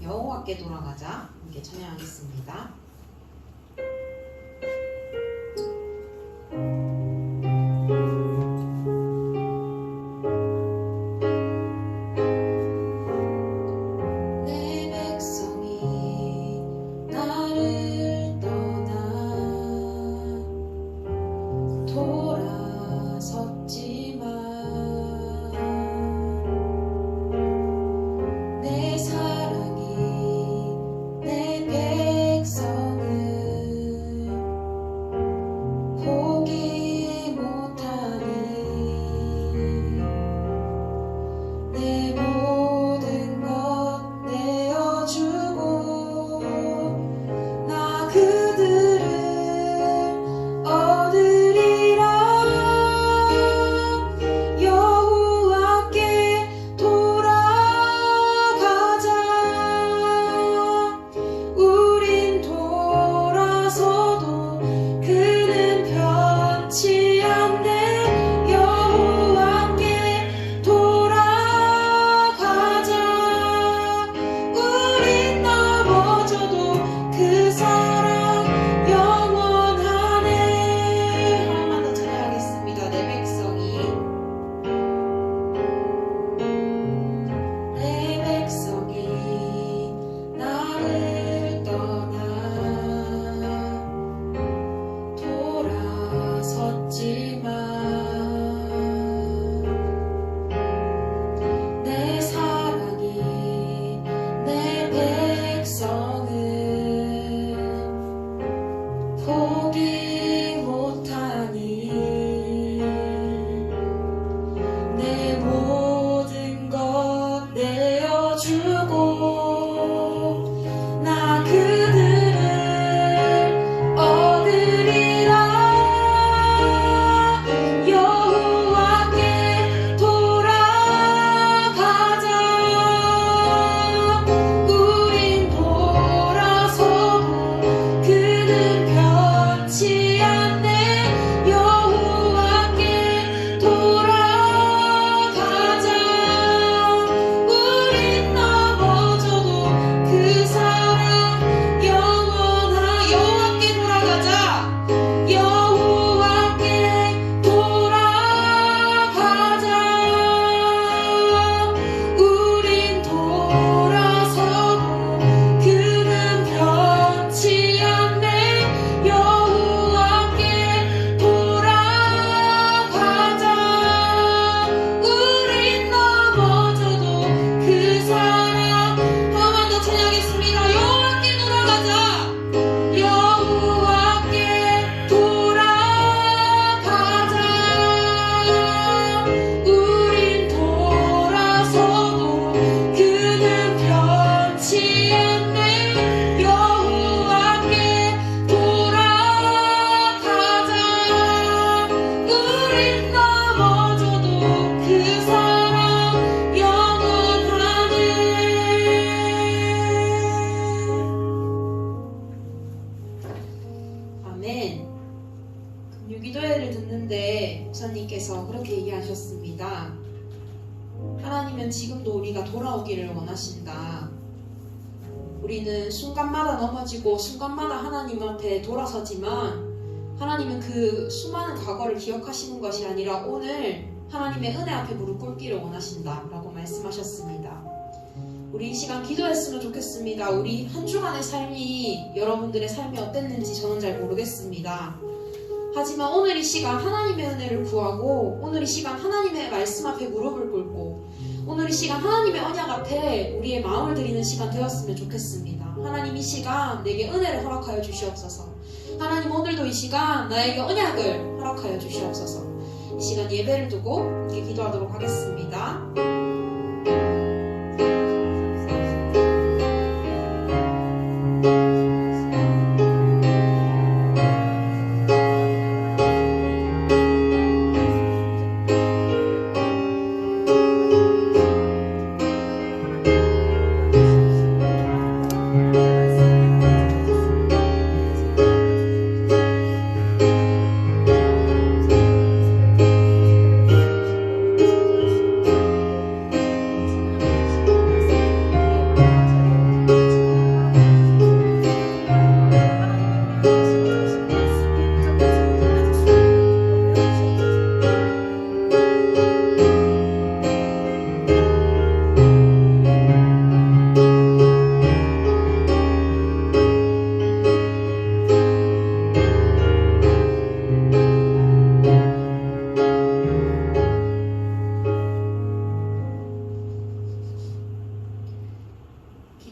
여호와께 돌아가자. 함께 찬양하겠습니다. 내 백성이 나를 떠나 돌아섰지만 내 사랑이 내 백성을 포기 못하니 내 모든 것 내어주고 나 그들을 얻으리라. 여호와께 돌아가자. 우린 돌아서도 그는 변치 않네. 여호와께 돌아가자. 우린 넘어져도 그 사랑 영원하네. 하나만 더 찬양하겠습니다. 내 백성이 나를 떠나 돌아섰지만 내 사랑이 내 백성을 포기 못하니 내 모든 것 내어주고 나 그들을 얻으리라. 여호와께 돌아가자. 우린 돌아서도 그는 변치 않네. 여호와께 돌아가자. 우린 넘어져도 그 사랑 영원하. 여호와께 돌아가자. 여호와께 돌아가자. 우린 돌아서도 그는 변치 않네. 여호와께 돌아가자. 우린 넘어져도 그 사랑. 한번 더 찬양하겠습니다. 여호와께 돌아가자. 여호와께 돌아가자. 우린 돌아서도 그는 변치 않네. 여호와께 돌아가자. 우린 넘어져도 그 사랑 영원하네. 아멘. 금요기도회를 듣는데 목사님께서 그렇게 얘기하셨습니다. 하나님은 지금도 우리가 돌아오기를 원하신다. 우리는 순간마다 넘어지고 순간마다 하나님 앞에 돌아서지만 하나님은 그 수많은 과거를 기억하시는 것이 아니라 오늘 하나님의 은혜 앞에 무릎 꿇기를 원하신다 라고 말씀하셨습니다. 우리 이 시간 기도했으면 좋겠습니다. 우리 한 주간의 삶이 여러분들의 삶이 어땠는지 저는 잘 모르겠습니다. 하지만 오늘 이 시간 하나님의 은혜를 구하고 오늘 이 시간 하나님의 말씀 앞에 무릎을 꿇고 오늘 이 시간 하나님의 언약 앞에 우리의 마음을 드리는 시간 되었으면 좋겠습니다. 하나님 이 시간 내게 은혜를 허락하여 주시옵소서. 하나님 오늘도 이 시간 나에게 언약을 허락하여 주시옵소서. 이 시간 예배를 두고 함께 기도하도록 하겠습니다.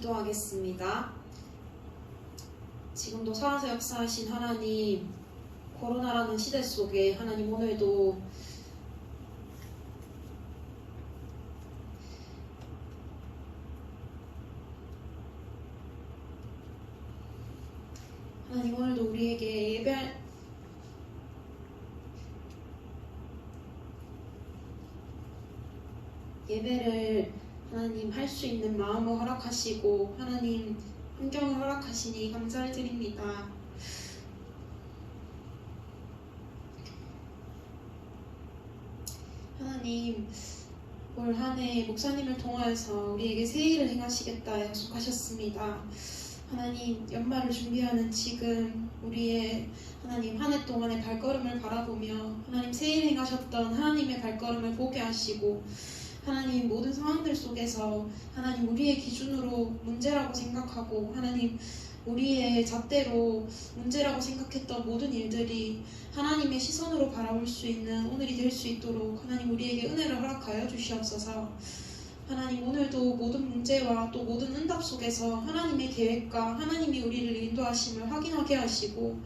기도하겠습니다. 지금도 살아서 역사하신 하나님, 코로나라는 시대 속에 하나님 오늘도 하나님 오늘도 우리에게 예배를 하나님 할 수 있는 마음을 허락하시고 하나님 환경을 허락하시니 감사를 드립니다. 하나님 올 한 해 목사님을 통하여서 우리에게 새 일을 행하시겠다 약속하셨습니다. 하나님 연말을 준비하는 지금 우리의 하나님 한 해 동안의 발걸음을 바라보며 하나님 새 일 행하셨던 하나님의 발걸음을 보게 하시고 하나님 모든 상황들 속에서 하나님 우리의 기준으로 문제라고 생각하고 하나님 우리의 잣대로 문제라고 생각했던 모든 일들이 하나님의 시선으로 바라볼 수 있는 오늘이 될 수 있도록 하나님 우리에게 은혜를 허락하여 주시옵소서. 하나님 오늘도 모든 문제와 또 모든 응답 속에서 하나님의 계획과 하나님이 우리를 인도하심을 확인하게 하시고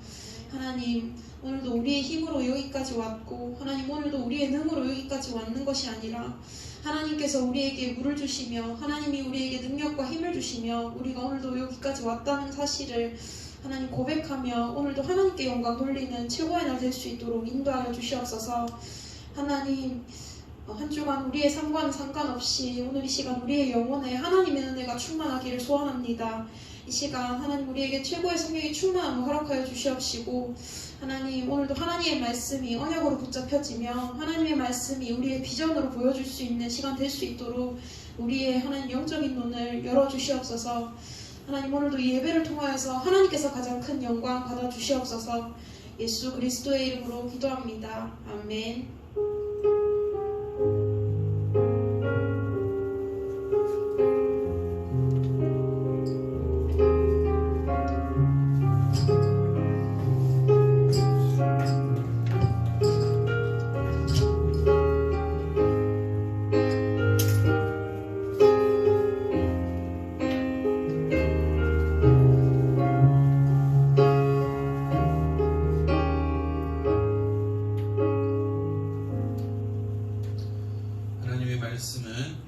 하나님 오늘도 우리의 힘으로 여기까지 왔고 하나님 오늘도 우리의 능으로 여기까지 왔는 것이 아니라 하나님께서 우리에게 물을 주시며 하나님이 우리에게 능력과 힘을 주시며 우리가 오늘도 여기까지 왔다는 사실을 하나님 고백하며 오늘도 하나님께 영광 돌리는 최고의 날 될 수 있도록 인도하여 주시옵소서. 하나님 한 주간 우리의 삶과는 상관없이 오늘 이 시간 우리의 영혼에 하나님의 은혜가 충만하기를 소원합니다. 이 시간 하나님 우리에게 최고의 성령의 충만함을 허락하여 주시옵시고 하나님 오늘도 하나님의 말씀이 언약으로 붙잡혀지며 하나님의 말씀이 우리의 비전으로 보여줄 수 있는 시간 될 수 있도록 우리의 하나님 영적인 눈을 열어주시옵소서. 하나님 오늘도 이 예배를 통하여서 하나님께서 가장 큰 영광 받아주시옵소서. 예수 그리스도의 이름으로 기도합니다. 아멘.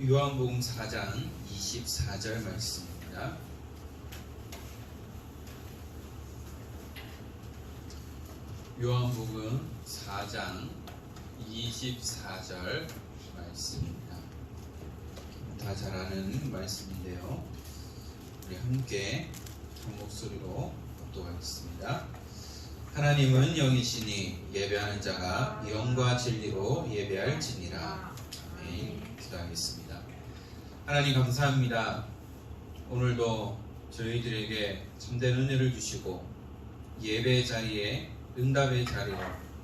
요한복음 4장 24절 말씀입니다. 요한복음 4장 24절 말씀입니다. 다 잘 아는 말씀인데요. 우리 함께 한 목소리로 독독하겠습니다. 하나님은 영이시니 예배하는 자가 영과 진리로 예배할지니라. 아멘. 기도하겠습니다. 하나님 감사합니다. 오늘도 저희들에게 참된 은혜를 주시고 예배의 자리에 응답의 자리로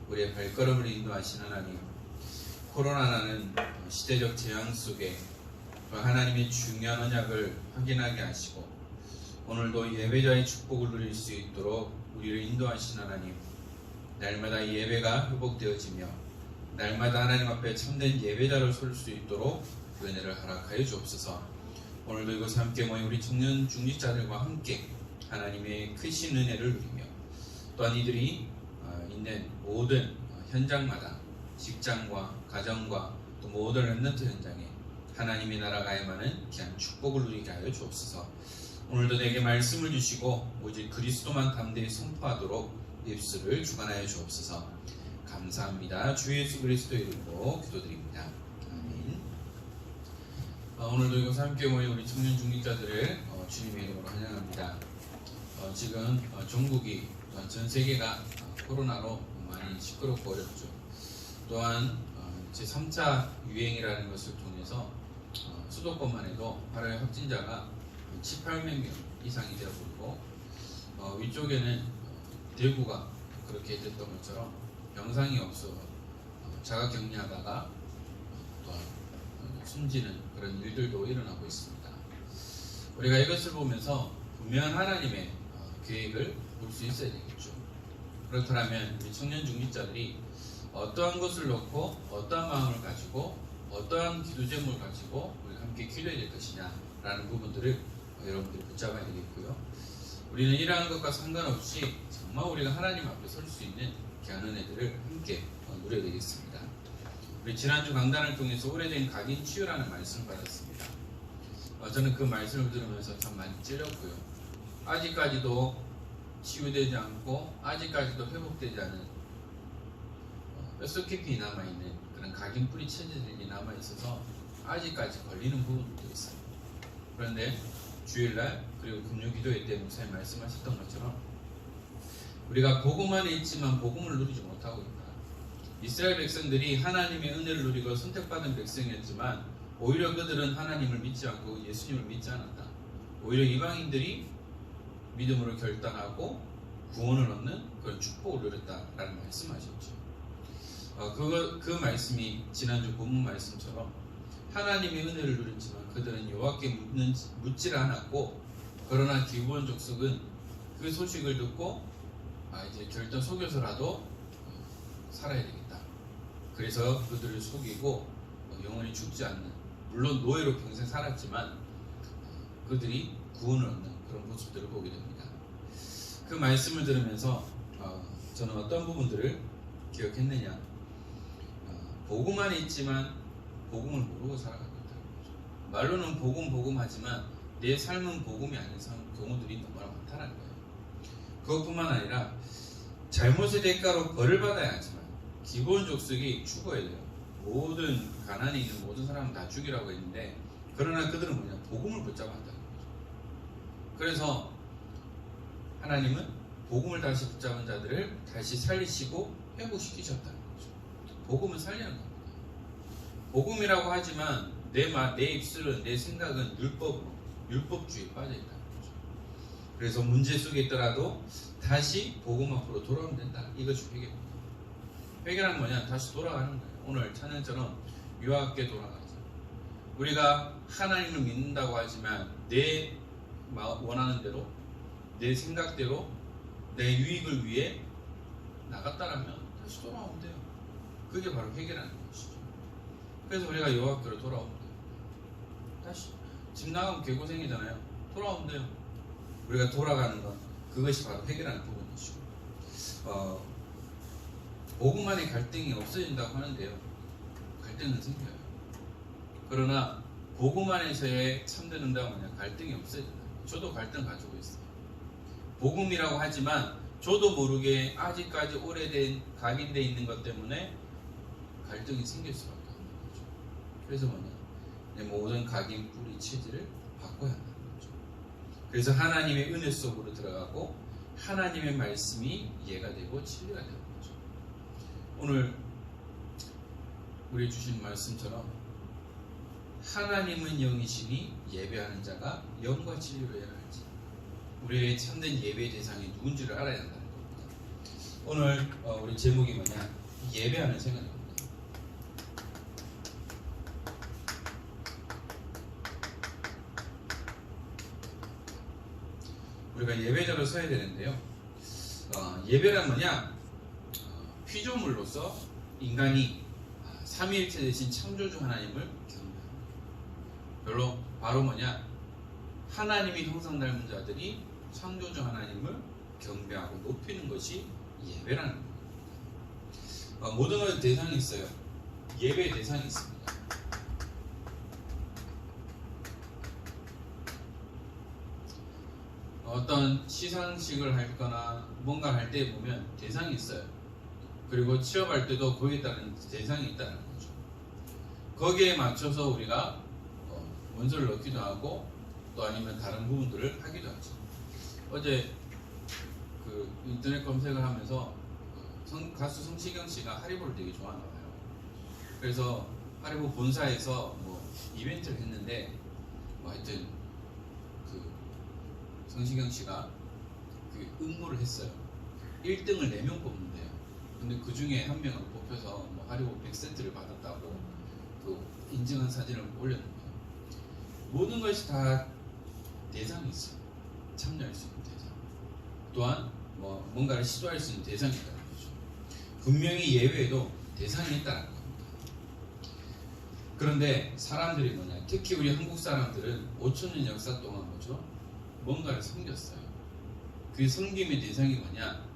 우리의 발걸음을 인도하신 하나님, 코로나라는 시대적 재앙 속에 하나님의 중요한 언약을 확인하게 하시고 오늘도 예배자의 축복을 누릴 수 있도록 우리를 인도하신 하나님, 날마다 예배가 회복되어지며 날마다 하나님 앞에 참된 예배자로 설 수 있도록 은혜를 허락하여 주옵소서. 오늘도 이곳 함께 모인 우리 청년 중직자들과 함께 하나님의 크신 은혜를 누리며 또한 이들이 있는 모든 현장마다 직장과 가정과 또 모든 렘넌트 현장에 하나님의 나라가 임하는 귀한 축복을 누리게 하여 주옵소서. 오늘도 내게 말씀을 주시고 오직 그리스도만 담대히 선포하도록 입술을 주관하여 주옵소서. 감사합니다. 주 예수 그리스도 이름으로 기도드립니다. 아멘. 오늘도 이곳 함께 모인 우리 청년 중직자들을 주님의 이름으로 환영합니다. 지금 전국이 전 세계가 코로나로 많이 시끄럽고 어렵죠. 또한 제3차 유행이라는 것을 통해서 수도권만 해도 8월 확진자가 7, 8만 명 이상이 되어버리고 위쪽에는 대구가 그렇게 됐던 것처럼 병상이 없어 자가격리하다가 또한 숨지는 그런 일들도 일어나고 있습니다. 우리가 이것을 보면서 분명한 하나님의 계획을 볼 수 있어야 되겠죠. 그렇다면 우리 청년 중직자들이 어떠한 것을 놓고 어떠한 마음을 가지고 어떠한 기도 제목을 가지고 우리 함께 기도해야 될 것이냐 라는 부분들을 여러분들이 붙잡아야 되겠고요. 우리는 이러한 것과 상관없이 정말 우리가 하나님 앞에 설 수 있는 귀한 은혜들을 함께 누려야 되겠습니다. 우리 지난주 강단을 통해서 오래된 각인 치유라는 말씀을 받았습니다. 저는 그 말씀을 들으면서 참 많이 찔렸고요. 아직까지도 치유되지 않고 아직까지도 회복되지 않은 뼛속 깊이 남아있는 그런 각인 뿌리 체질이 남아있어서 아직까지 걸리는 부분도 있어요. 그런데 주일날 그리고 금요기도회 때 목사님 말씀하셨던 것처럼 우리가 복음 안에 있지만 복음을 누리지 못하고 있다. 이스라엘 백성들이 하나님의 은혜를 누리고 선택받은 백성이었지만 오히려 그들은 하나님을 믿지 않고 예수님을 믿지 않았다. 오히려 이방인들이 믿음으로 결단하고 구원을 얻는 그런 축복을 누렸다라는 말씀하셨죠. 그 말씀이 지난주 본문 말씀처럼 하나님의 은혜를 누렸지만 그들은 여호와께 묻지를 않았고, 그러나 기브온 족속은 그 소식을 듣고 이제 결단 속여서라도 살아야 되겠다. 그래서 그들을 속이고 영원히 죽지 않는, 물론 노예로 평생 살았지만 그들이 구원을 얻는 그런 모습들을 보게 됩니다. 그 말씀을 들으면서 저는 어떤 부분들을 기억했느냐, 복음 안에 있지만 복음을 모르고 살아가고 있다는 거죠. 말로는 복음 하지만 내 삶은 복음이 아닌 경우들이 너무나 많다는 거예요. 그것뿐만 아니라 잘못의 대가로 벌을 받아야 하지만 기브온 족속이 죽어야 돼요. 모든 가나안에 있는 모든 사람은 다 죽이라고 했는데, 그러나 그들은 뭐냐, 복음을 붙잡았다는 거죠. 그래서 하나님은 복음을 다시 붙잡은 자들을 다시 살리시고 회복시키셨다는 거죠. 복음을 살리는 겁니다. 복음이라고 하지만 내 입술은, 내 생각은 율법주의에 빠져있다는 거죠. 그래서 문제 속에 있더라도 다시 복음 앞으로 돌아오면 된다. 이것이 회개입니다. 회개란 뭐냐? 다시 돌아가는 거예요. 오늘 찬양처럼 유아께 돌아가자. 우리가 하나님을 믿는다고 하지만 내 원하는 대로, 내 생각대로, 내 유익을 위해 나갔다라면 다시 돌아오면 돼요. 그게 바로 회개라는 것이죠. 그래서 우리가 여호와께로 돌아오면 돼요. 다시 집 나가면 개고생이잖아요. 돌아오면 돼요. 우리가 돌아가는 것, 그것이 바로 회개라는 부분이죠. 복음 안에 갈등이 없어진다고 하는데요, 갈등은 생겨요. 그러나 복음 안에서의 참된 응답은 뭐냐? 갈등이 없어진다. 저도 갈등 가지고 있어요. 복음이라고 하지만 저도 모르게 아직까지 오래된 각인되어 있는 것 때문에 갈등이 생길 수밖에 없는 거죠. 그래서 뭐냐? 내 모든 각인 뿌리 체질을 바꿔야 한다는 거죠. 그래서 하나님의 은혜 속으로 들어가고 하나님의 말씀이 이해가 되고 진리가 되는 거죠. 오늘 우리 주신 말씀처럼 하나님은 영이시니 예배하는 자가 영과 진리로 해야 할지, 우리의 참된 예배의 대상이 누군지를 알아야 한다는 겁니다. 오늘 우리 제목이 뭐냐? 예배하는 생각입니다. 우리가 예배자로 서야 되는데요, 예배란 뭐냐? 피조물로서 인간이 삼위일체 되신 창조주 하나님을 경배합니다. 바로 뭐냐? 하나님이 형상 닮은 자들이 창조주 하나님을 경배하고 높이는 것이 예배라는 겁니다. 모든 것에 대상이 있어요. 예배의 대상이 있습니다. 어떤 시상식을 할거나 뭔가 할 때 보면 대상이 있어요. 그리고 취업할 때도 거기에 따른 대상이 있다는 거죠. 거기에 맞춰서 우리가 원서를 넣기도 하고 또 아니면 다른 부분들을 하기도 하죠. 어제 그 인터넷 검색을 하면서 가수 성시경 씨가 하리보를 되게 좋아하나 봐요. 그래서 하리보 본사에서 이벤트를 했는데 하여튼 그 성시경 씨가 그 응모를 했어요. 1등을 4명 뽑는데요. 근데 그 중에 한 명을 뽑혀서 하리보 100세트를 받았다고 그 인증한 사진을 올렸는데요. 모든 것이 다 대상이 있어요. 참여할 수 있는 대상. 또한 뭔가를 시도할 수 있는 대상이 있다는 거죠. 분명히 예외에도 대상이 있다는 겁니다. 그런데 사람들이 뭐냐, 특히 우리 한국 사람들은 5,000년 역사 동안 뭐죠? 뭔가를 섬겼어요. 그 섬김의 대상이 뭐냐?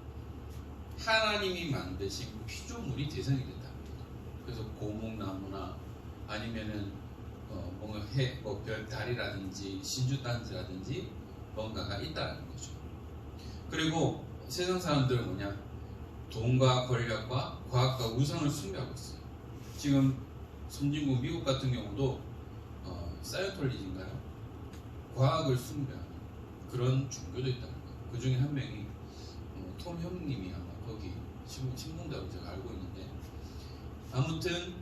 하나님이 만드신 피조물이 대상이 된다. 그래서 고목나무나 아니면은 뭔가 별달이라든지 신주단지라든지 뭔가가 있다는 거죠. 그리고 세상 사람들은 뭐냐? 돈과 권력과 과학과 우상을 숭배하고 있어요. 지금 선진국 미국 같은 경우도 사이언톨리지인가요? 과학을 숭배하는 그런 종교도 있다는 거예요. 그 중에 한 명이 톰 형님이 아마 거기 신봉다고 제가 알고 있는데, 아무튼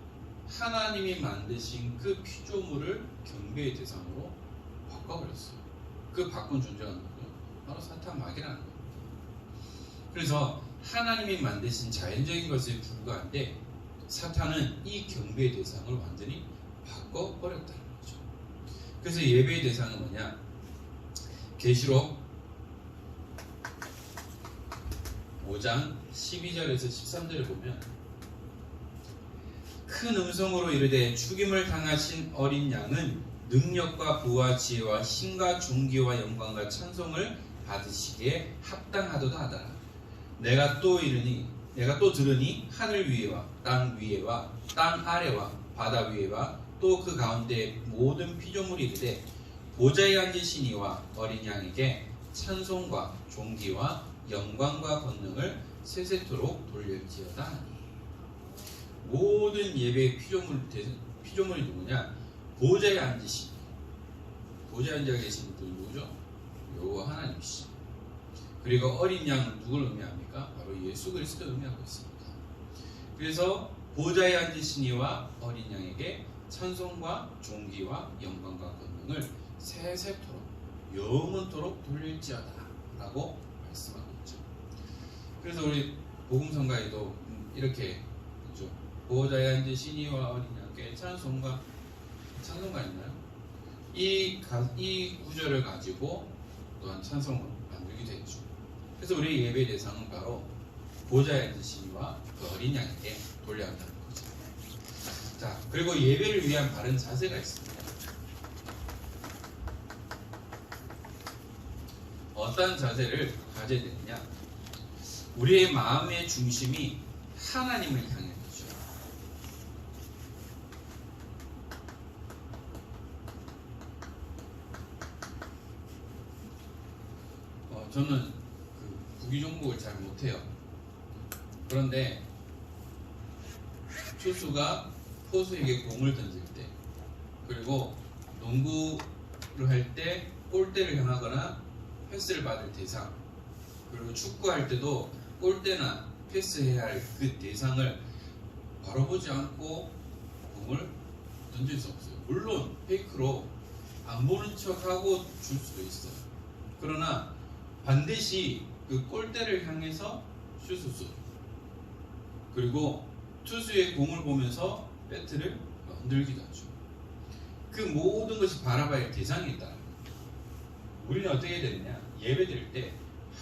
하나님이 만드신 그 피조물을 경배의 대상으로 바꿔버렸어요. 그 바꾼 존재가 누구예요? 바로 사탄 마귀라는 거예요. 그래서 하나님이 만드신 자연적인 것에 불과한데 사탄은 이 경배의 대상을 완전히 바꿔버렸다는 거죠. 그래서 예배의 대상은 뭐냐? 계시록 5장 12절에서 13절을 보면 큰 음성으로 이르되 죽임을 당하신 어린 양은 능력과 부와 지혜와 힘과 존귀와 영광과 찬송을 받으시기에 합당하도다 하더라. 내가 또 들으니 하늘 위에와 땅 위에와 땅 아래와 바다 위에와 또 그 가운데 모든 피조물이 이르되 보좌에 앉으신 이와 어린 양에게 찬송과 존귀와 영광과 권능을 세세토록 돌릴지어다 하니. 모든 예배의 피조물이 누구냐? 보좌에 앉으신, 보좌에 앉아 계신 분이 누구죠? 여호와 하나님이시죠. 그리고 어린 양은 누굴 의미합니까? 바로 예수 그리스도를 의미하고 있습니다. 그래서 보좌에 앉으신 이와 어린 양에게 찬송과 존귀와 영광과 권능을 세세토록 영원토록 돌릴지어다 라고 말씀하고 있죠. 그래서 우리 복음성가에도 이렇게 그죠? 보좌에 앉으신 이와 어린 양에게 찬송가 있나요? 이 구절을 가지고 또한 찬송을 만들기도 했죠. 그래서 우리 예배 대상은 바로 보좌에 앉으신 이와 그 어린 양에게 돌려야 한다는 거죠. 자, 그리고 예배를 위한 바른 자세가 있습니다. 어떤 자세를 가져야 되느냐? 우리의 마음의 중심이 하나님을 향해 있죠. 저는 그 구기 종목을 잘 못해요. 그런데 투수가 포수에게 공을 던질 때, 그리고 농구를 할 때 골대를 향하거나 패스를 받을 대상, 그리고 축구할 때도 골대나 패스해야 할 그 대상을 바로 보지 않고 공을 던질 수 없어요. 물론 페이크로 안 보는 척하고 줄 수도 있어요. 그러나 반드시 그 골대를 향해서 슛을 쏘. 그리고 투수의 공을 보면서 배트를 흔들기도 하죠. 그 모든 것이 바라봐야 할 대상이 있다. 우리는 어떻게 해야 되느냐? 예배 드릴 때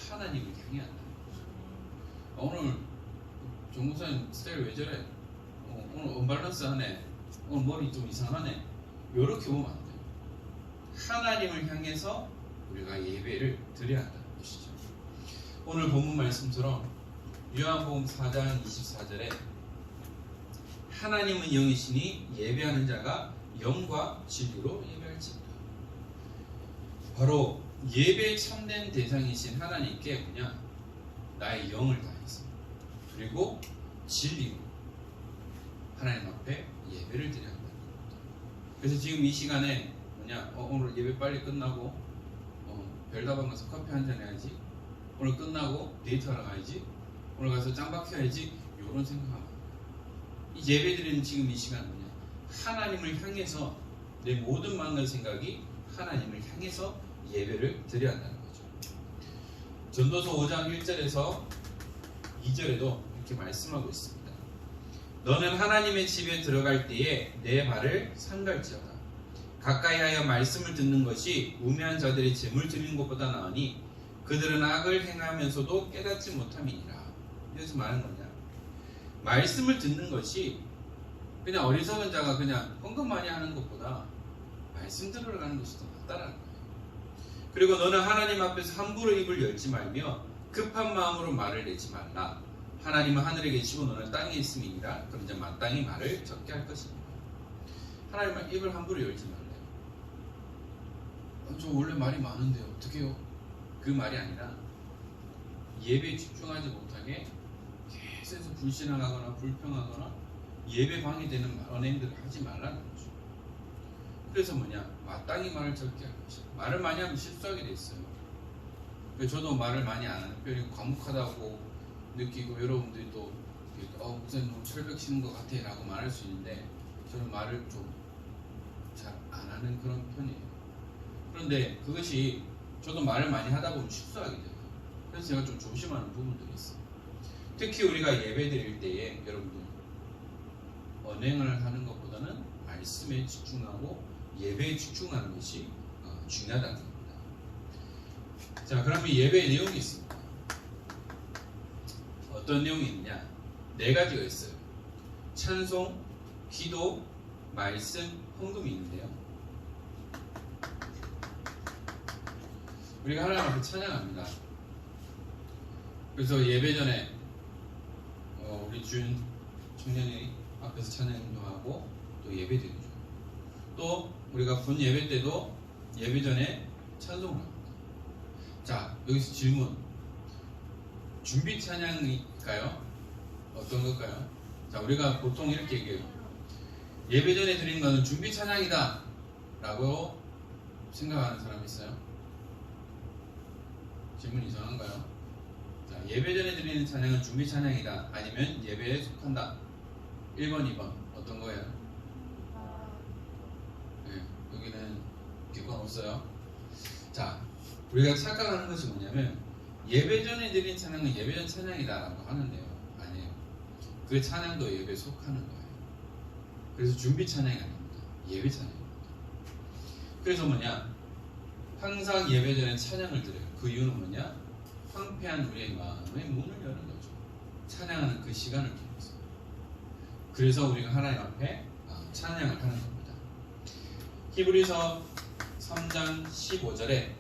하나님을 향해 한다는 거죠. 오늘 정목사님 스타일 왜 저래? 오늘 언밸런스 하네. 오늘 머리 좀 이상하네. 이렇게 보면 안 돼요. 하나님을 향해서 우리가 예배를 드려야 한다는 것이죠. 오늘 본문 말씀처럼 요한복음 4장 24절에 하나님은 영이시니 예배하는 자가 영과 진리로 예배할지니라. 바로 예배의 참된 대상이신 하나님께 그냥 나의 영을 다해서 그리고 진리로 하나님 앞에 예배를 드려야 한다는 겁니다. 그래서 지금 이 시간에 오늘 예배 빨리 끝나고 별다방 가서 커피 한잔 해야지, 오늘 끝나고 데이트하러 가야지, 오늘 가서 짱 박혀야지, 이런 생각하면 이 예배 드리는 지금 이 시간 하나님을 향해서 내 모든 마음과 생각이 하나님을 향해서 예배를 드려야 한다는 거죠. 전도서 5장 1절에서 2절에도 이렇게 말씀하고 있습니다. 너는 하나님의 집에 들어갈 때에 내 발을 삼갈지어다. 가까이 하여 말씀을 듣는 것이 우매한 자들의 재물 드리는 것보다 나으니 그들은 악을 행하면서도 깨닫지 못함이니라. 여기서 말하는 거냐? 말씀을 듣는 것이 그냥 어리석은 자가 그냥 헌금 많이 하는 것보다 말씀 들으러가는 것이 더 낫다라는 거예요. 그리고 너는 하나님 앞에서 함부로 입을 열지 말며 급한 마음으로 말을 내지 말라. 하나님은 하늘에 계시고 너는 땅에 있음이니라. 그런데 마땅히 말을 적게 할 것입니다. 하나님은 입을 함부로 열지 말래요. 저 원래 말이 많은데 어떡해요? 그 말이 아니라 예배에 집중하지 못하게 계속해서 불신앙하거나 불평하거나 예배 방해되는 언행들을 하지 말라는 거죠. 그래서 뭐냐? 마땅히 말을 적게 할 것이죠. 말을 많이 하면 실수하게 돼 있어요. 저도 말을 많이 안 하는 편이고 과묵하다고 느끼고 여러분들이 또 목사님 너무 철벽치는 것 같아 라고 말할 수 있는데 저는 말을 좀 잘 안 하는 그런 편이에요. 그런데 그것이 저도 말을 많이 하다 보면 실수하게 돼요. 그래서 제가 좀 조심하는 부분들이 있어요. 특히 우리가 예배 드릴 때에 여러분들 언행을 하는 것보다는 말씀에 집중하고 예배에 집중하는 것이 중요하다는 겁니다. 자, 그러면 예배의 내용이 있습니다. 어떤 내용이 있느냐? 4가지가 있어요. 찬송, 기도, 말씀, 헌금이 있는데요. 우리가 하나님 앞에 찬양합니다. 그래서 예배 전에 우리 준 청년이 앞에서 찬양도 하고 또 예배 드리죠. 또 우리가 본 예배 때도 예배 전에 찬송을 합니다. 자, 여기서 질문. 준비 찬양일까요? 어떤 걸까요? 자, 우리가 보통 이렇게 얘기해요. 예배 전에 드리는 것은 준비 찬양이다 라고 생각하는 사람이 있어요? 질문 이상한가요? 자, 예배 전에 드리는 찬양은 준비 찬양이다 아니면 예배에 속한다. 1번, 2번 어떤 거예요? 네, 여기는 객관 없어요. 자, 우리가 착각하는 것이 뭐냐면 예배 전에 드린 찬양은 예배 전 찬양이다 라고 하는데요. 아니에요. 그 찬양도 예배에 속하는 거예요. 그래서 준비 찬양이 아닙니다. 예배 찬양입니다. 그래서 뭐냐? 항상 예배 전에 찬양을 드려요. 그 이유는 뭐냐? 황폐한 우리의 마음의 문을 여는 거죠. 찬양하는 그 시간을 통해서. 그래서 우리가 하나님 앞에 찬양을 하는 겁니다. 히브리서 3장 15절에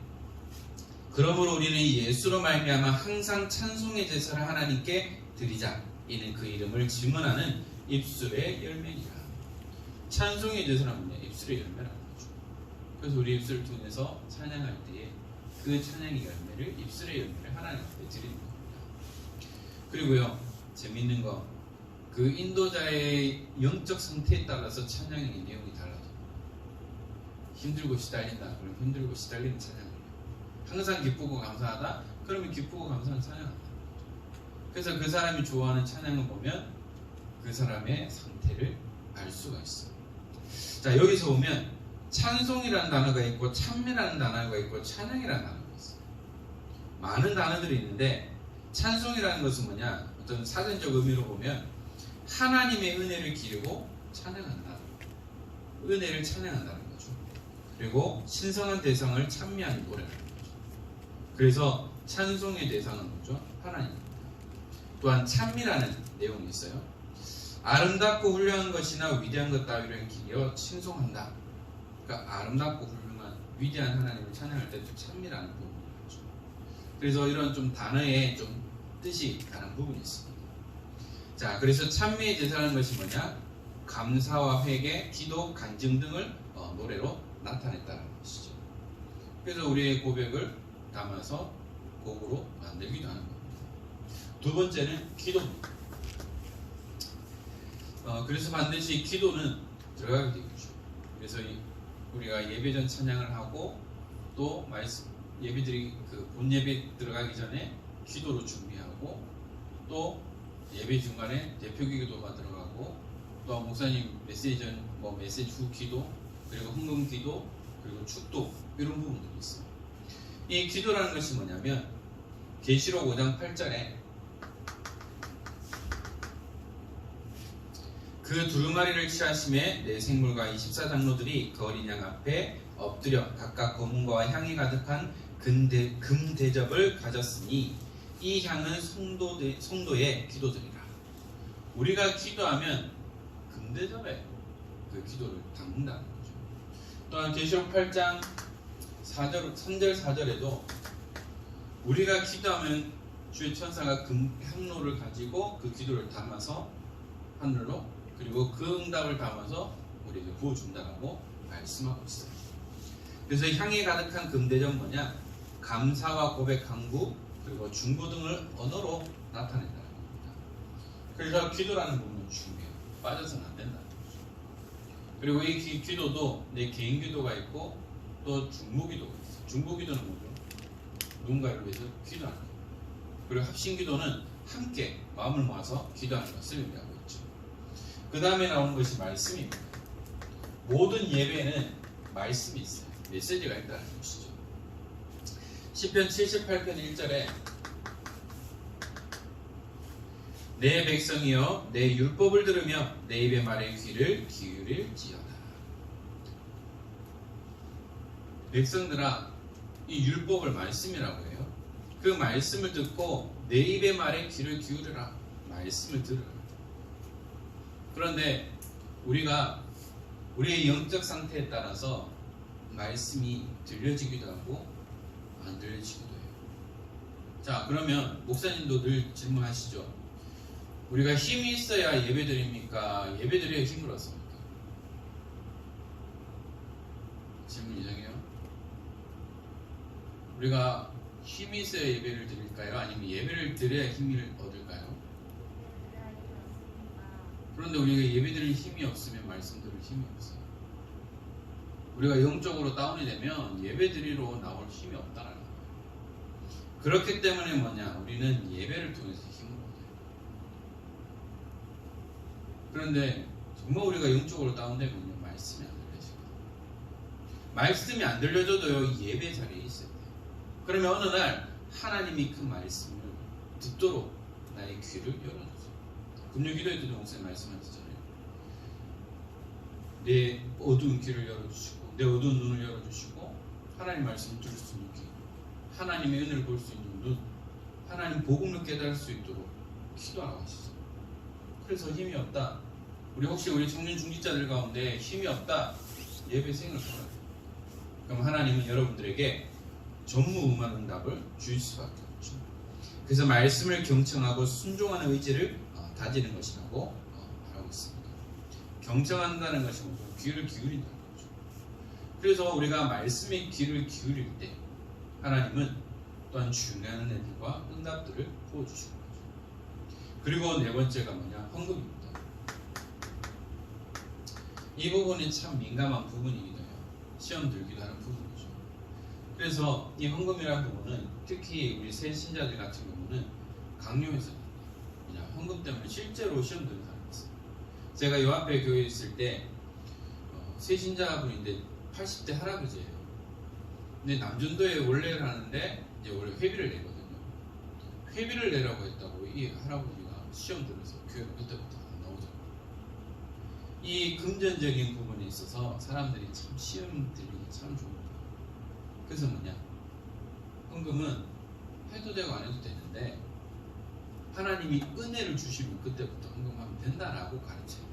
그러므로 우리는 예수로 말미암아 항상 찬송의 제사를 하나님께 드리자. 이는 그 이름을 증언하는 입술의 열매니라. 찬송의 제사는 뭐냐? 입술의 열매라는 거죠. 그래서 우리 입술을 통해서 찬양할 때에 그 찬양의 열매를, 입술의 열매를 하나님 앞에 드리는 겁니다. 그리고요, 재밌는 거, 그 인도자의 영적 상태에 따라서 찬양의 내용이 달라집니다. 힘들고 시달린다, 그럼 힘들고 시달리는 찬양이에요. 항상 기쁘고 감사하다, 그러면 기쁘고 감사한 찬양합니다. 그래서 그 사람이 좋아하는 찬양을 보면 그 사람의 상태를 알 수가 있어요. 자, 여기서 보면 찬송이라는 단어가 있고 찬미라는 단어가 있고 찬양이라는 단어가 있어요. 많은 단어들이 있는데 찬송이라는 것은 뭐냐? 어떤 사전적 의미로 보면 하나님의 은혜를 기르고 찬양한다. 은혜를 찬양한다는 거죠. 그리고 신성한 대상을 찬미하는 노래라는 거죠. 그래서 찬송의 대상은 뭐죠? 하나님입니다. 또한 찬미라는 내용이 있어요. 아름답고 훌륭한 것이나 위대한 것 따위를 기려 칭송한다. 그러니까 아름답고 훌륭한 위대한 하나님을 찬양할 때 좀 찬미라는 부분이 있죠. 그래서 이런 좀 단어에 좀 뜻이 다른 부분이 있습니다. 자, 그래서 찬미의 제사라는 것이 뭐냐? 감사와 회개, 기도, 간증 등을 노래로 나타냈다는 것이죠. 그래서 우리의 고백을 담아서 곡으로 만들기도 하는 겁니다. 두 번째는 기도입니다. 그래서 반드시 기도는 들어가게 되겠죠. 그래서 우리가 예배전 찬양을 하고 또 예배드리 본 예배 들어가기 전에 기도로 준비하고 또 예배 중간에 대표기 기도가 들어가고 또 목사님 메시지 전 메시지 후 기도 그리고 헌금 기도 그리고 축도 이런 부분들이 있어요. 이 기도라는 것이 뭐냐면 계시록 5장 8절에 그 두루마리를 취하심에 내 생물과 24장로들이 그 어린 양 앞에 엎드려 각각 검은과 향이 가득한 금 대접을 가졌으니 이 향은 성도의 기도들이라. 우리가 기도하면 금대접에 그 기도를 담는다는 거죠. 또한 계시록 8장 3절 4절에도 우리가 기도하면 주의 천사가 향로를 가지고 그 기도를 담아서 하늘로, 그리고 그 응답을 담아서 우리에게 부어준다고 말씀하고 있어요. 그래서 향이 가득한 금대접 뭐냐? 감사와 고백, 간구, 그리고 중보 등을 언어로 나타낸다는 겁니다. 그래서 기도라는 부분은 중요해요. 빠져서는 안 된다는 거죠. 그리고 이 기도도 내 개인 기도가 있고 또 중보 기도가 있어요. 중보 기도는 뭐죠? 누군가를 위해서 기도하는 거예요. 그리고 합심 기도는 함께 마음을 모아서 기도하는 것을 의미하고 있죠. 그 다음에 나오는 것이 말씀입니다. 모든 예배에는 말씀이 있어요. 메시지가 있다는 것이죠. 시편 78편 1절에 내 백성이여 내 율법을 들으며 내 입의 말에 귀를 기울일지어다. 백성들아, 이 율법을 말씀이라고 해요. 그 말씀을 듣고 내 입의 말에 귀를 기울여라. 말씀을 들어요. 그런데 우리가 우리의 영적 상태에 따라서 말씀이 들려지기도 하고 안 들려지기도 해요. 자, 그러면 목사님도 늘 질문하시죠. 우리가 힘이 있어야 예배드립니까? 예배드려야 힘을 얻습니까? 질문 이상해요. 우리가 힘이 있어야 예배를 드릴까요? 아니면 예배를 드려야 힘을 얻을까요? 그런데 우리가 예배드릴 힘이 없으면 말씀 들을 힘이 없어요. 우리가 영적으로 다운이 되면 예배드리러 나올 힘이 없다는 거예요. 그렇기 때문에 뭐냐? 우리는 예배를 통해서 힘을 얻어요. 그런데 정말 우리가 영적으로 다운되면요, 말씀이 안 들려지거든요. 말씀이 안 들려줘도요, 예배 자리에 있어야 돼요. 그러면 어느 날 하나님이 그 말씀을 듣도록 나의 귀를 열어주세요. 금요 기도에 도 목사님 말씀하시잖아요. 내 어두운 귀를 열어주시고 내 어두운 눈을 열어주시고 하나님 말씀을 들을 수 있는 귀, 하나님의 은혜를 볼 수 있는 눈, 하나님 복음을 깨달을 수 있도록 기도하라고 하시죠. 그래서 힘이 없다. 혹시 우리 청년 중직자들 가운데 힘이 없다. 예배생을 걸어요. 그럼 하나님은 여러분들에게 전무후무한 응답을 주실 수밖에 없죠. 그래서 말씀을 경청하고 순종하는 의지를 다지는 것이라고 말하고 있습니다. 경청한다는 것이 뭐죠? 귀를 기울인다는 거죠. 그래서 우리가 말씀에 귀를 기울일 때 하나님은 또한 중요한 은혜들과 응답들을 부어주시는 거죠. 그리고 네 번째가 뭐냐? 헌금입니다. 이 부분이 참 민감한 부분이기도 해요. 시험 들기도 하는 부분이죠. 그래서 이 헌금이라는 부분은 특히 우리 새 신자들 같은 경우는 강요해서 그냥 헌금 때문에 실제로 시험 드는 사람이 있어요. 제가 요 앞에 교회에 있을 때 새 신자분인데 80대 할아버지예요. 근데 남전도에 원래를 하는데 이제 원래 회비를 내거든요. 회비를 내라고 했다고 이 할아버지가 시험 들어서 교회로 그때부터 안 나오잖아요. 이 금전적인 부분에 있어서 사람들이 참 시험 들기가 참 좋습니다. 그래서 뭐냐? 헌금은 해도 되고 안 해도 되는데 하나님이 은혜를 주시면 그때부터 헌금하면 된다라고 가르쳐요.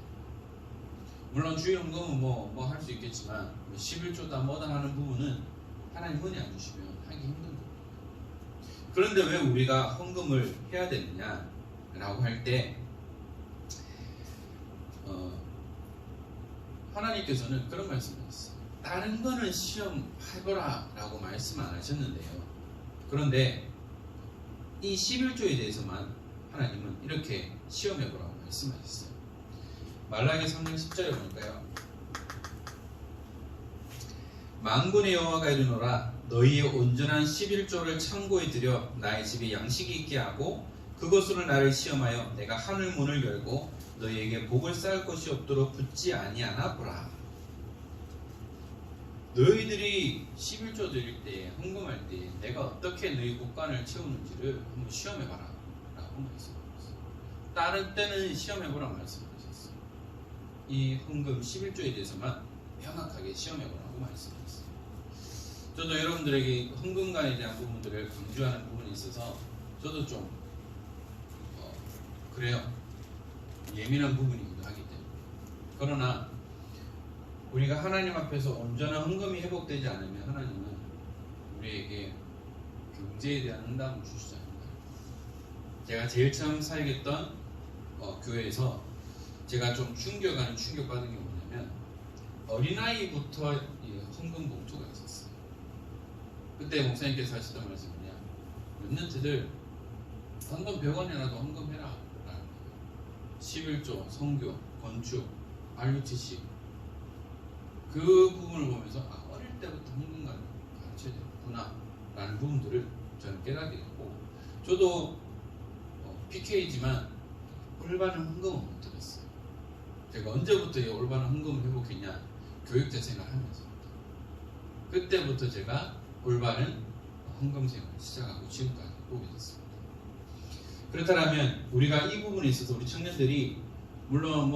물론 주의 헌금은 뭐 할 수 있겠지만 11조다 뭐다 하는 부분은 하나님 은혜 안 주시면 하기 힘든 거예요. 그런데 왜 우리가 헌금을 해야 되느냐라고 할 때 하나님께서는 그런 말씀을 하셨어요. 다른 거는 시험해보라 라고 말씀 안 하셨는데요. 그런데 이 11조에 대해서만 하나님은 이렇게 시험해보라고 말씀하셨어요. 말라기 3장 10절에 보니까요. 만군의 여호와가 이르노라 너희의 온전한 11조를 창고에 들여 나의 집에 양식이 있게 하고 그것으로 나를 시험하여 내가 하늘 문을 열고 너희에게 복을 쌓을 것이 없도록 붙지 아니하나 보라. 너희들이 11조 드릴 때, 헌금할 때 내가 어떻게 너희 국간을 채우는지를 한번 시험해봐라 라고 말씀하셨어요. 다른 때는 시험해보라 말씀하셨어요. 이 헌금 11조에 대해서만 명확하게 시험해보라고 말씀하셨어요. 저도 여러분들에게 헌금관에 대한 부분들을 강조하는 부분이 있어서 저도 좀 그래요. 예민한 부분이기도 하기 때문에 그러나 우리가 하나님 앞에서 온전한 헌금이 회복되지 않으면 하나님은 우리에게 경제에 대한 응답을 주시지 않는다. 제가 제일 처음 사역했던 교회에서 제가 좀 충격받은 게 뭐냐면 어린아이부터 헌금 봉투가 있었어요. 그때 목사님께서 하시던 말씀이 뭐냐, 랩런트들 헌금 100원이라도 헌금해라 라는 거예요. 11조, 성교, 건축, RUTC 그 부분을 보면서 어릴 때부터 헌금관을 가르쳐야 되겠구나 라는 부분들을 저는 깨닫게 됐고, 저도 PK지만 올바른 헌금은 못 들었어요. 제가 언제부터 이 올바른 헌금을 회복했냐, 교육자 생활하면서 그때부터 제가 올바른 헌금 생활을 시작하고 지금까지 오게 됐습니다. 그렇다면 우리가 이 부분에 있어서 우리 청년들이 물론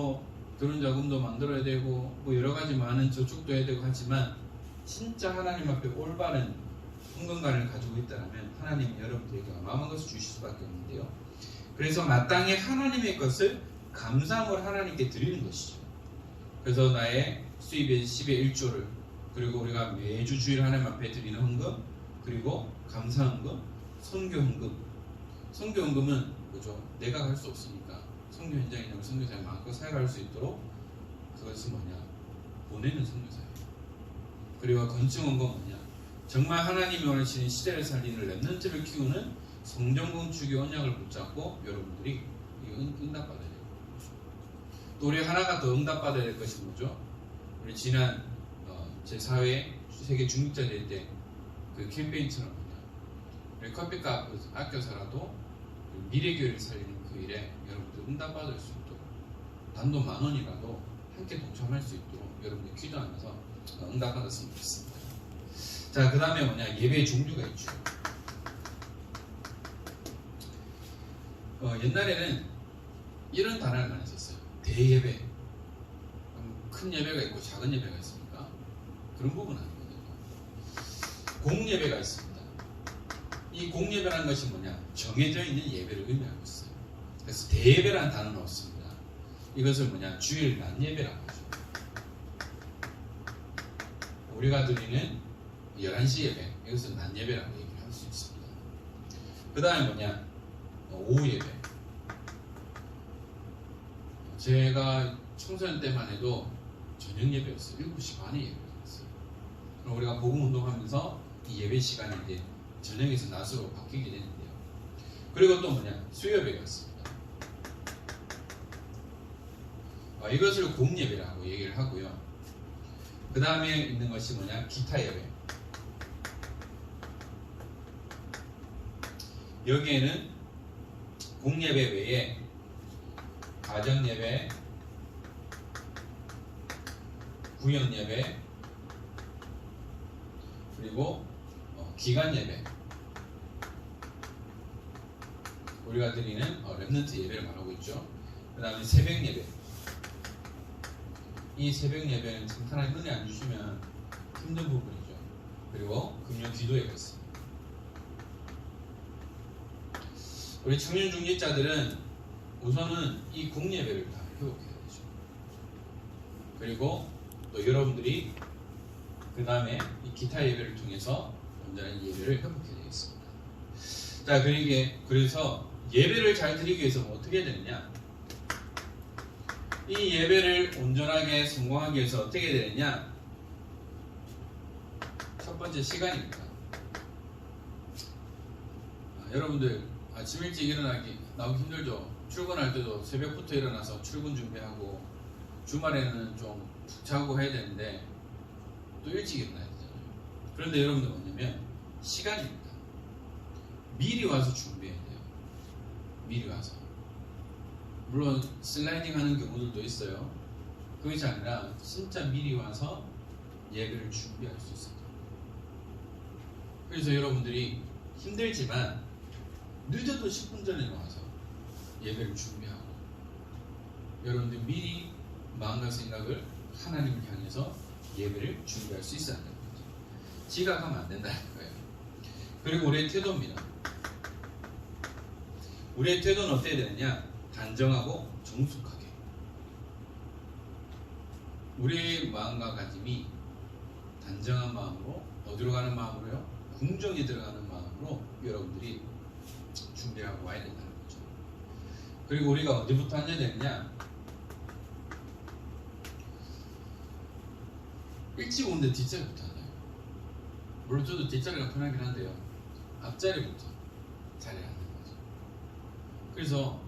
결혼 자금도 만들어야 되고 여러 가지 많은 저축도 해야 되고 하지만 진짜 하나님 앞에 올바른 헌금관을 가지고 있다면 하나님이 여러분들에게 어마어마한 것을 주실 수밖에 없는데요. 그래서 마땅히 하나님의 것을 감사함으로 하나님께 드리는 것이죠. 그래서 나의 수입의 10의 1조를, 그리고 우리가 매주 주일 하나님 앞에 드리는 헌금, 그리고 감사헌금, 선교헌금. 선교헌금은 뭐죠? 내가 갈 수 없으니까 선교 현장에 있는 선교사에 마음껏 사역할 수 있도록, 그것은 뭐냐? 보내는 선교사예요. 그리고 건축헌금은 뭐냐? 정말 하나님이 원하시는 시대를 살리는 랩런트를 키우는 성전 건축의 언약을 붙잡고 여러분들이 응답받아야 돼요. 또 우리 하나가 더 응답받아야 될 것이 뭐죠? 우리 지난 제4회 세계 중직자 될 때 그 캠페인처럼 뭐냐, 우리 커피값 아껴서라도 미래교회를 살리는 그 일에 여러분들 응답받을 수 있도록, 단돈 10,000원이라도 함께 동참할 수 있도록 여러분들 기도하면서 응답받았으면 좋겠습니다. 자, 그 다음에 뭐냐, 예배의 종류가 있죠. 옛날에는 이런 단어를 많이 썼어요. 대예배. 큰 예배가 있고 작은 예배가 있습니까? 그런 부분은 아니거든요. 공예배가 있습니다. 이 공예배라는 것이 뭐냐, 정해져 있는 예배를 의미하고 있어요. 그래서 대예배라는 단어는 없습니다. 이것을 뭐냐, 주일 낮 예배라고 하죠. 우리가 드리는 11시 예배, 이것은 낮 예배라고 얘기를 할 수 있습니다. 그 다음에 뭐냐, 오후 예배. 제가 청소년 때만 해도 저녁 예배였어요. 7시 반에 예배였어요. 그럼 우리가 복음 운동하면서 이 예배 시간이 이제 저녁에서 낮으로 바뀌게 되는데요. 그리고 또 뭐냐, 수요예배가 있습니다. 이것을 공예배라고 얘기를 하고요. 그 다음에 있는 것이 뭐냐, 기타 예배. 여기에는 공예배 외에 가정예배, 구역예배, 그리고 기간예배, 우리가 드리는 랩런트 예배를 말하고 있죠. 그 다음에 새벽예배. 이 새벽예배는 참 하나님 은혜 안 주시면 힘든 부분이죠. 그리고 금요 기도회가 있습니다. 우리 청년 중직자들은 우선은 이 공예배를 다 회복해야 되죠. 그리고 또 여러분들이 그 다음에 이 기타 예배를 통해서 온전한 예배를 회복해야 되겠습니다. 자, 그래서 예배를 잘 드리기 위해서 어떻게 해야 되느냐? 이 예배를 온전하게 성공하기 위해서 어떻게 해야 되느냐? 첫 번째, 시간입니다. 여러분들 아침 일찍 나오기 힘들죠? 출근할 때도 새벽부터 일어나서 출근 준비하고 주말에는 좀 푹 자고 해야 되는데 또 일찍 일어나야 되잖아요. 그런데 여러분들 뭐냐면 시간입니다. 미리 와서 준비해야 돼요. 미리 와서. 물론 슬라이딩 하는 경우들도 있어요. 그것이 아니라 진짜 미리 와서 예배를 준비할 수 있어요. 그래서 여러분들이 힘들지만 늦어도 10분 전에 나와서 예배를 준비하고 여러분들 미리 마음과 생각을 하나님을 향해서 예배를 준비할 수 있어야 합니다. 지각하면 안 된다는 거예요. 그리고 우리의 태도입니다. 우리의 태도는 어떻게 되느냐? 단정하고 정숙하게. 우리의 마음과 가짐이 단정한 마음으로, 어디로 가는 마음으로요? 궁정에 들어가는 마음으로 여러분들이 준비하고 와야 된다는 거죠. 그리고 우리가 어디부터 앉아야 되느냐? 일찍 오는데 뒷자리부터 앉아요. 물론 저도 뒷자리가 편하긴 한데요, 앞자리부터 자리에 앉는 거죠. 그래서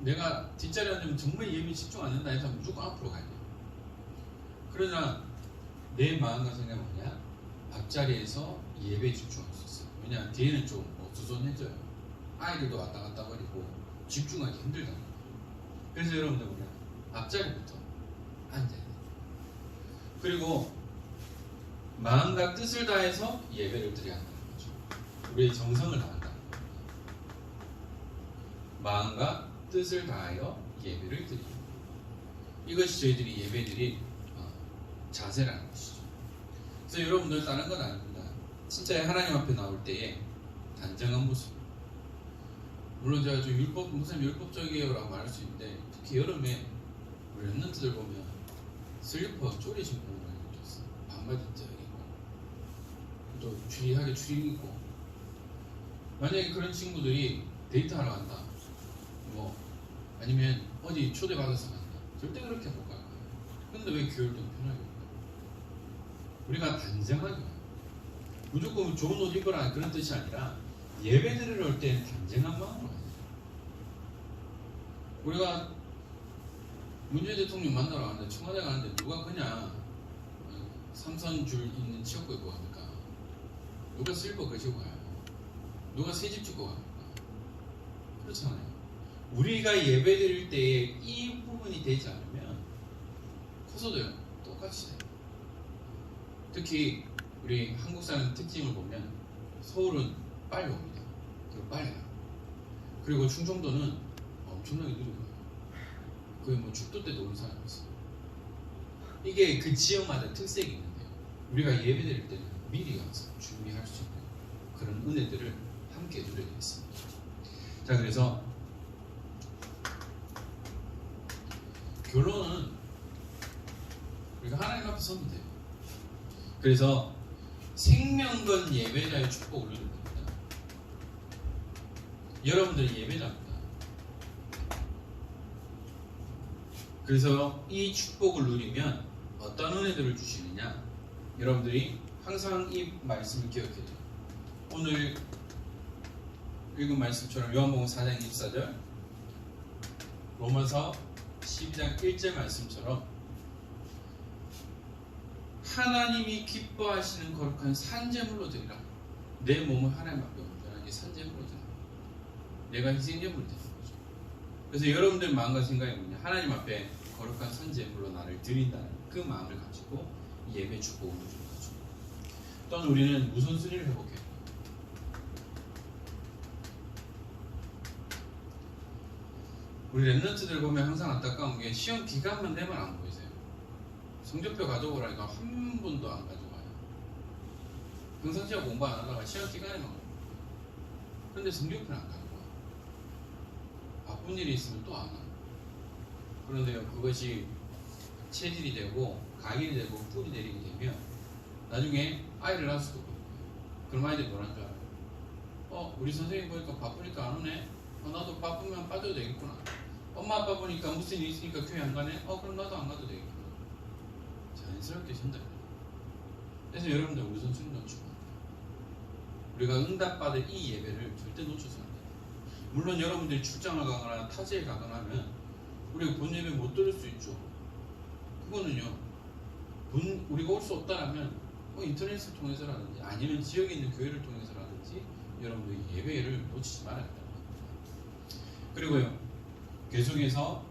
내가 뒷자리에 앉으면 정말 예배 집중 안 된다 해서 무조건 앞으로 가야 돼요. 그러나 내 마음과 생각은 뭐냐? 앞자리에서 예배에 집중할 수 있어요. 왜냐? 뒤에는 좀 어수선해져요. 아이들도 왔다 갔다 거리고 집중하기 힘들다. 그래서 여러분들 뭐냐? 앞자리부터 앉아야 돼요. 그리고 마음과 뜻을 다해서 예배를 드려야 한다는 거죠. 우리의 정성을 다한다는 거예요. 마음과 뜻을 다하여 예배를 드리고, 이것이 저희들이 예배드릴 자세라는 것이죠. 그래서 여러분들 다른 건 아닙니다. 진짜 하나님 앞에 나올 때에 단정한 모습. 물론 제가 좀 무슨 율법적이에요라고 말할 수 있는데, 특히 여름에 우리 랩런트들 보면 슬리퍼 쪼리 신고 오는 거 있어요. 반바지 쫙 입고 또 추리하게 추리 입고. 만약에 그런 친구들이 데이트하러 간다, 뭐 아니면 어디 초대받아서 간다, 절대 그렇게 못 갈 거예요. 근데 왜 교회를 좀 편하게 올까요? 우리가 단정하게 와요. 무조건 좋은 옷 입으라 그런 뜻이 아니라 예배 드리러 올 때는 단정한 마음으로 와요. 우리가 문재인 대통령 만나러 가는데, 청와대 가는데 누가 그냥 삼선 줄 있는 치역구 입고 갑니까? 누가 슬리퍼 거시고 가요? 누가 새집 찍고 갑니까? 그렇잖아요. 우리가 예배 드릴 때에 이 부분이 되지 않으면 커서도요 똑같이 돼요. 특히 우리 한국 사람 특징을 보면 서울은 빨리 옵니다. 그리고 빨리 가요. 그리고 충청도는 엄청나게 느리고 가요. 거의 뭐 축도 때도 오는 사람이 있어요. 이게 그 지역마다 특색이 있는데요, 우리가 예배 드릴 때는 미리 가서 준비할 수 있는 그런 은혜들을 함께 누려야 되겠습니다. 자, 그래서 결론은 우리가 하나님 앞에 서면 돼요. 그래서 생명건 예배자의 축복을 누리는 겁니다. 여러분들이 예배자입니다. 그래서 이 축복을 누리면 어떤 은혜들을 주시느냐? 여러분들이 항상 이 말씀을 기억해야 돼요. 오늘 읽은 말씀처럼 요한복음 4장 24절, 로마서 12장 1절 말씀처럼 하나님이 기뻐하시는 거룩한 산제물로 드리라. 내 몸을 하나님 앞에 온전하게 산제물로 드리라. 내가 희생제물이 되는 거죠. 그래서 여러분들 마음과 생각이 뭐냐? 하나님 앞에 거룩한 산제물로 나를 드린다는 그 마음을 가지고 예배 축복을 주는 거죠. 또한 우리는 우선순위를 회복해야 돼요. 우리 랩런트들 보면 항상 안타까운 게 시험 기간만 되면 안 보이세요. 성적표 가져오라니까 한 번도 안 가져가요. 평상시에 공부 안 하다가 시험 기간에만 옵니다. 근데 성적표는 안 가져가. 바쁜 일이 있으면 또 안 와요. 그런데요, 그것이 체질이 되고 각인이 되고 뿌리 내리게 되면 나중에 아이를 낳을 수도 없고요. 그럼 아이들이 뭐라는 줄 알아요? 우리 선생님 보니까 바쁘니까 안 오네. 나도 바쁘면 빠져도 되겠구나. 엄마 아빠 보니까 무슨 일 있으니까 교회 안 가네. 그럼 나도 안 가도 되겠구나. 자연스럽게 전달해요. 그래서 여러분들 우선순위 놓치고 안 돼요. 우리가 응답받을 이 예배를 절대 놓쳐서는 안 돼요. 물론 여러분들이 출장을 가거나 타지에 가거나 하면 우리가 본 예배 못 들을 수 있죠. 그거는요, 우리가 올 수 없다라면 인터넷을 통해서라든지 아니면 지역에 있는 교회를 통해서라든지 여러분들이 예배를 놓치지 말아야겠다. 그리고요, 계속해서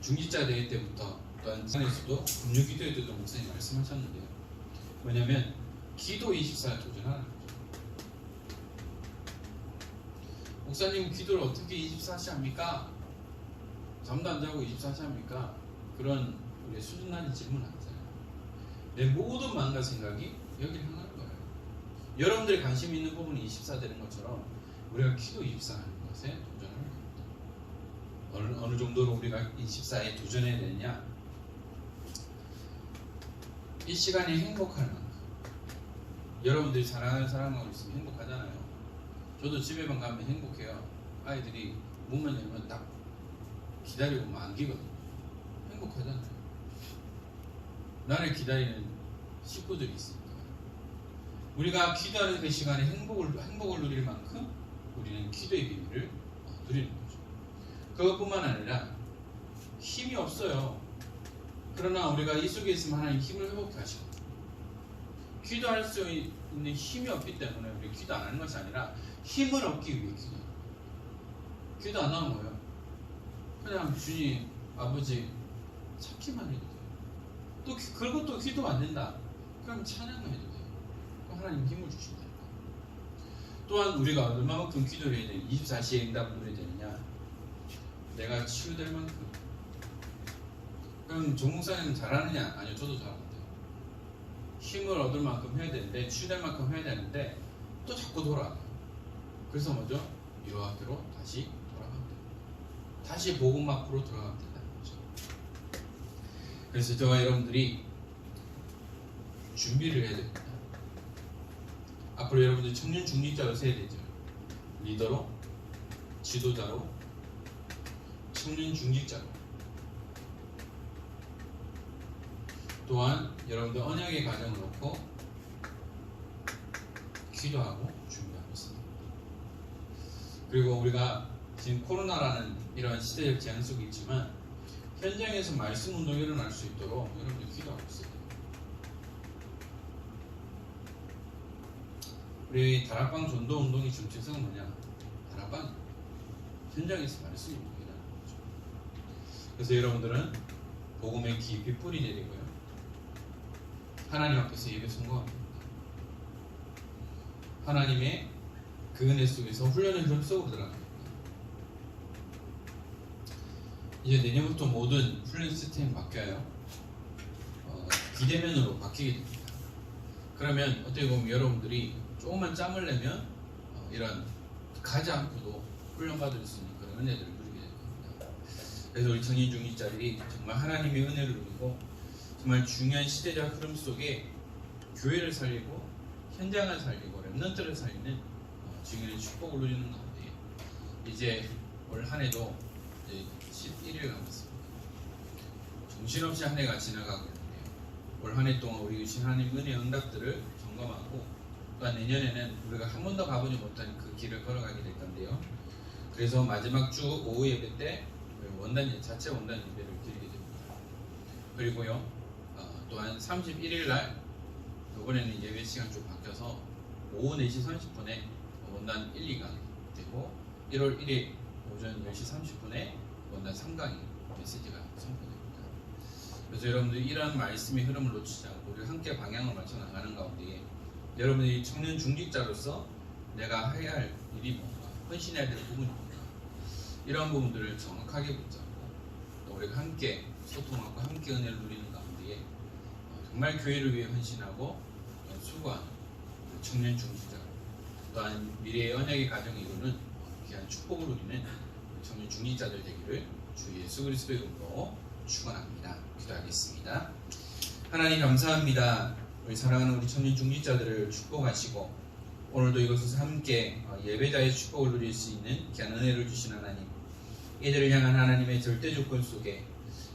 중지자 대회 때부터 또한 산에서도 금요 기도회 때도 목사님 말씀하셨는데요, 뭐냐면 기도 24를 도전하는 거죠. 목사님 기도를 어떻게 24시 합니까? 잠도 안 자고 24시 합니까? 그런 우리의 수준 낮은 질문 하잖아요. 내 모든 마음과 생각이 여기를 향하는 거예요. 여러분들이 관심 있는 부분이 24 되는 것처럼 우리가 기도 24 하는 것에 도전하는 겁니다. 어느 정도로 우리가 24에 도전해야 되느냐? 이 시간이 행복할 만큼 여러분들이 사랑하는 사람하고 있으면 행복하잖아요. 저도 집에만 가면 행복해요. 아이들이 문만 열면 딱 기다리고 만기거든요. 행복하잖아요. 나를 기다리는 식구들이 있으니까. 우리가 기도하는 그 시간에 행복을 누릴 만큼 우리는 기도의 비밀을 누리는 거죠. 그것뿐만 아니라 힘이 없어요. 그러나 우리가 이 속에 있으면 하나님 힘을 회복해 하시고, 기도할 수 있는 힘이 없기 때문에 우리 기도 안 하는 것이 아니라 힘을 얻기 위해 기도 안 하는 거예요. 그냥 주님, 아버지 찾기만 해도 돼요. 또 그리고 또 기도 안 된다. 그럼 찬양만 해도 돼요. 그럼 하나님 힘을 주신다. 또한 우리가 얼마만큼 기도를 해야 되냐, 24시에 응답을 누려야 되느냐, 내가 치유될 만큼. 그럼 정목사님 잘하느냐? 아니요, 저도 잘하는데요. 힘을 얻을 만큼 해야 되는데, 치유될 만큼 해야 되는데 또 자꾸 돌아가요. 그래서 뭐죠? 이로학교로 다시 돌아가면 돼요. 다시 복음 앞으로 돌아가면 된다는 거죠. 그래서 저와 여러분들이 준비를 해야 됩니다. 앞으로 여러분들 청년 중직자로 세야 되죠. 리더로, 지도자로, 청년 중직자로. 또한 여러분들 언약의 가정을 놓고 기도하고 준비하고 있습니다. 그리고 우리가 지금 코로나라는 이런 시대적 제한 속에 있지만 현장에서 말씀 운동이 일어날 수 있도록 여러분들 기도하고 있어요. 우리 다락방 전도 운동의 정체성은 뭐냐? 다락방 현장에서 말씀이 일어나는 거죠. 그래서 여러분들은 복음에 깊이 뿌리 내리고요, 하나님 앞에서 예배 성공합니다. 하나님의 그 은혜 속에서 훈련의 흐름 속으로 들어갑니다. 이제 내년부터 모든 훈련 시스템이 바뀌어요. 비대면으로 바뀌게 됩니다. 그러면 어떻게 보면 여러분들이 조금만 짬을 내면 이런 가지 않고도 훈련받을 수 있는 그런 은혜들을 누리게 될 겁니다. 그래서 우리 청년 중직자들이 정말 하나님의 은혜를 누리고 정말 중요한 시대적 흐름 속에 교회를 살리고 현장을 살리고 렘넌트를 살리는 중요한 축복을 누리는 가운데 이제 올 한 해도 이제 11일 남았습니다. 정신없이 한 해가 지나가고 있는데요. 올 한 해 동안 우리 주신 하나님 은혜의 응답들을 점검하고, 또한 내년에는 우리가 한 번도 가보지 못한 그 길을 걸어가게 될 건데요. 그래서 마지막 주 오후 예배 때 자체 원단 예배를 드리게 됩니다. 그리고요, 또한 31일 날 이번에는 예배 시간 좀 바뀌어서 오후 4시 30분에 원단 1, 2강이 되고, 1월 1일 오전 10시 30분에 원단 3강이 메시지가 선포됩니다. 그래서 여러분들이 이러한 말씀의 흐름을 놓치지 않고 우리 함께 방향을 맞춰 나가는 가운데 여러분들이 청년 중직자로서 내가 해야 할 일이 뭔가, 헌신해야 될 부분이 뭔가, 이러한 부분들을 정확하게 붙잡고 또 우리가 함께 소통하고 함께 은혜를 누리는 가운데 정말 교회를 위해 헌신하고 수고하는 청년 중직자, 또한 미래의 언약의 가정을 이루는 귀한 축복을 누리는 청년 중직자들 되기를 주 예수 그리스도의 이름으로 축원합니다. 기도하겠습니다. 하나님 감사합니다. 우리 사랑하는 우리 청년 중직자들을 축복하시고 오늘도 이곳에서 함께 예배자의 축복을 누릴 수 있는 귀한 은혜를 주신 하나님, 이들을 향한 하나님의 절대 조건 속에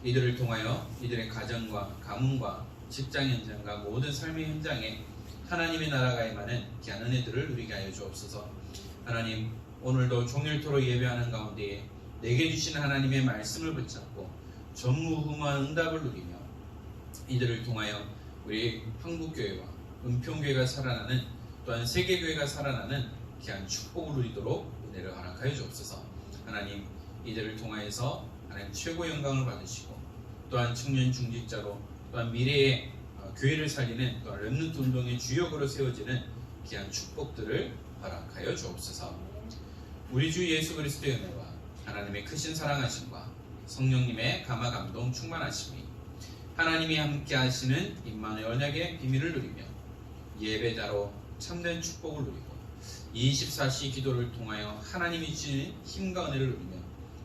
이들을 통하여 이들의 가정과 가문과 직장 현장과 모든 삶의 현장에 하나님의 나라가 임하는 귀한 은혜들을 누리게 하여 주옵소서. 하나님, 오늘도 종일토록 예배하는 가운데에 내게 주신 하나님의 말씀을 붙잡고 전무후무한 응답을 누리며 이들을 통하여 우리 한국교회와 은평교회가 살아나는, 또한 세계교회가 살아나는 귀한 축복을 누리도록 은혜를 허락하여 주옵소서. 하나님, 이들을 통하여서 하나님 최고 영광을 받으시고 또한 청년 중직자로 또한 미래의 교회를 살리는 또한 렘넌트 운동의 주역으로 세워지는 귀한 축복들을 허락하여 주옵소서. 우리 주 예수 그리스도의 은혜와 하나님의 크신 사랑하심과 성령님의 감화 감동 충만하심이 하나님이 함께 하시는 임마누엘 언약의 비밀을 누리며 예배자로 참된 축복을 누리고 24시 기도를 통하여 하나님이 주시는 힘과 은혜를 누리며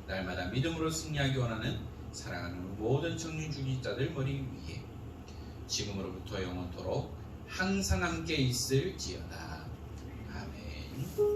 날마다 믿음으로 승리하기 원하는 사랑하는 모든 청중주의자들 머리 위에 지금으로부터 영원토록 항상 함께 있을지어다. 아멘.